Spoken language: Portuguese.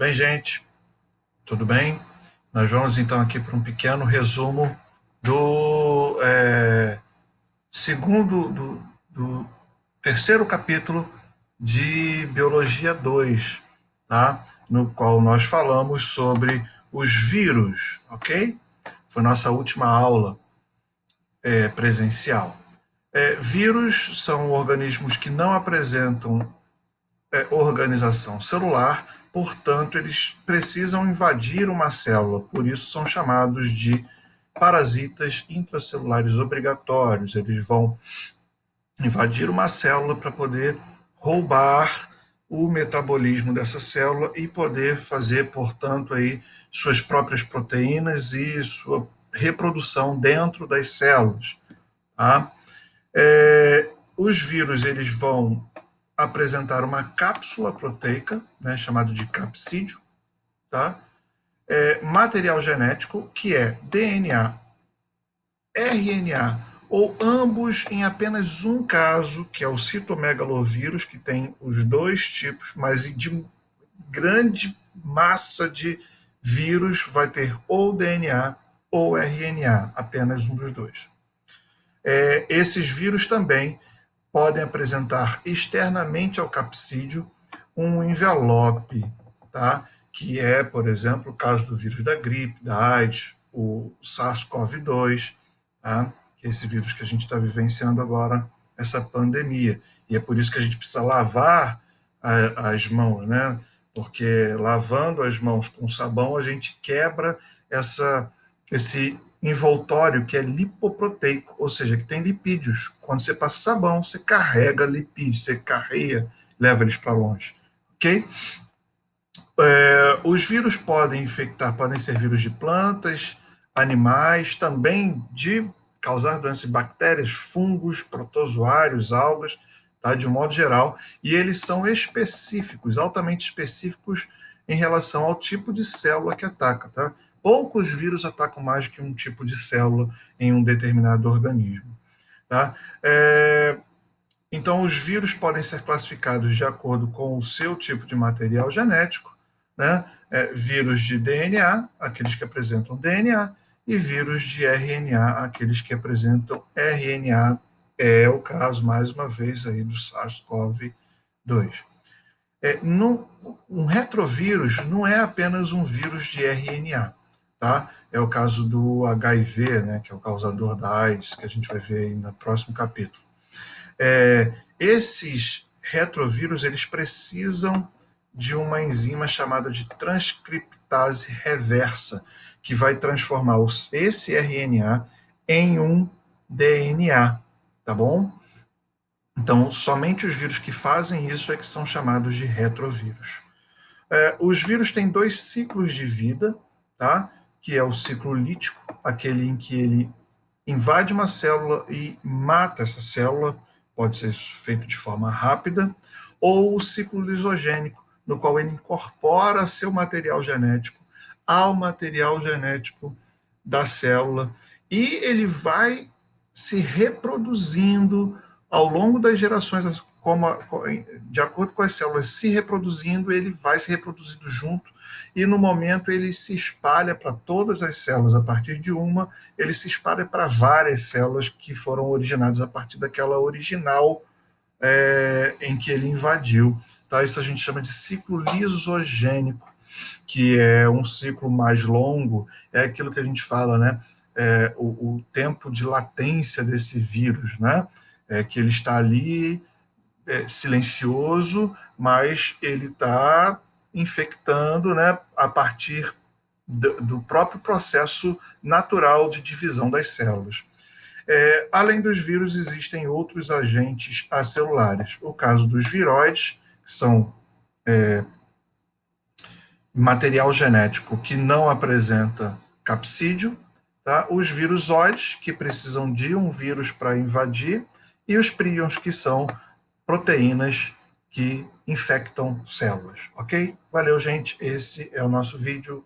Bem, gente, tudo bem? Nós vamos então aqui para um pequeno resumo do segundo, do terceiro capítulo de Biologia 2, tá? No qual nós falamos sobre os vírus, ok? Foi nossa última aula presencial. Vírus são organismos que não apresentam organização celular, portanto, eles precisam invadir uma célula, por isso são chamados de parasitas intracelulares obrigatórios. Eles vão invadir uma célula para poder roubar o metabolismo dessa célula e poder fazer, portanto, aí suas próprias proteínas e sua reprodução dentro das células. Tá? Os vírus eles vão apresentar uma cápsula proteica, né, chamado de capsídio, tá? Material genético, que é DNA, RNA, ou ambos em apenas um caso, que é o citomegalovírus, que tem os dois tipos, mas de grande massa de vírus vai ter ou DNA ou RNA, apenas um dos dois. Esses vírus também podem apresentar externamente ao capsídeo um envelope, tá? Que é, por exemplo, o caso do vírus da gripe, da AIDS, o SARS-CoV-2, tá? Que é esse vírus que a gente está vivenciando agora, essa pandemia. E é por isso que a gente precisa lavar as mãos, né? Porque lavando as mãos com sabão, a gente quebra esse envoltório que é lipoproteico, ou seja, que tem lipídios. Quando você passa sabão, você carrega lipídios, você carrega, leva eles para longe. Ok? Os vírus podem infectar, podem ser vírus de plantas, animais, também de causar doenças de bactérias, fungos, protozoários, algas, tá? De um modo geral, e eles são específicos, altamente específicos em relação ao tipo de célula que ataca. Tá? Poucos vírus atacam mais que um tipo de célula em um determinado organismo. Tá? Então, os vírus podem ser classificados de acordo com o seu tipo de material genético, né? Vírus de DNA, aqueles que apresentam DNA, e vírus de RNA, aqueles que apresentam RNA. É o caso, mais uma vez, aí do SARS-CoV-2. Um retrovírus não é apenas um vírus de RNA, tá? É o caso do HIV, né, que é o causador da AIDS, que a gente vai ver aí no próximo capítulo. Esses retrovírus eles precisam de uma enzima chamada de transcriptase reversa, que vai transformar esse RNA em um DNA, tá bom? Então, somente os vírus que fazem isso é que são chamados de retrovírus. Os vírus têm dois ciclos de vida, tá? Que é o ciclo lítico, aquele em que ele invade uma célula e mata essa célula, pode ser feito de forma rápida, ou o ciclo lisogênico, no qual ele incorpora seu material genético ao material genético da célula e ele vai se reproduzindo ao longo das gerações, de acordo com as células se reproduzindo, ele vai se reproduzindo junto e no momento ele se espalha para todas as células. A partir de uma, ele se espalha para várias células que foram originadas a partir daquela original em que ele invadiu. Tá? Isso a gente chama de ciclo lisogênico, que é um ciclo mais longo, é aquilo que a gente fala, né? O tempo de latência desse vírus, né? Que ele está ali silencioso, mas ele está infectando, né, a partir do próprio processo natural de divisão das células. Além dos vírus, existem outros agentes acelulares. O caso dos viróides, que são material genético que não apresenta capsídio, tá? Os virusóides, que precisam de um vírus para invadir, e os príons, que são proteínas que infectam células, ok? Valeu, gente. Esse é o nosso vídeo.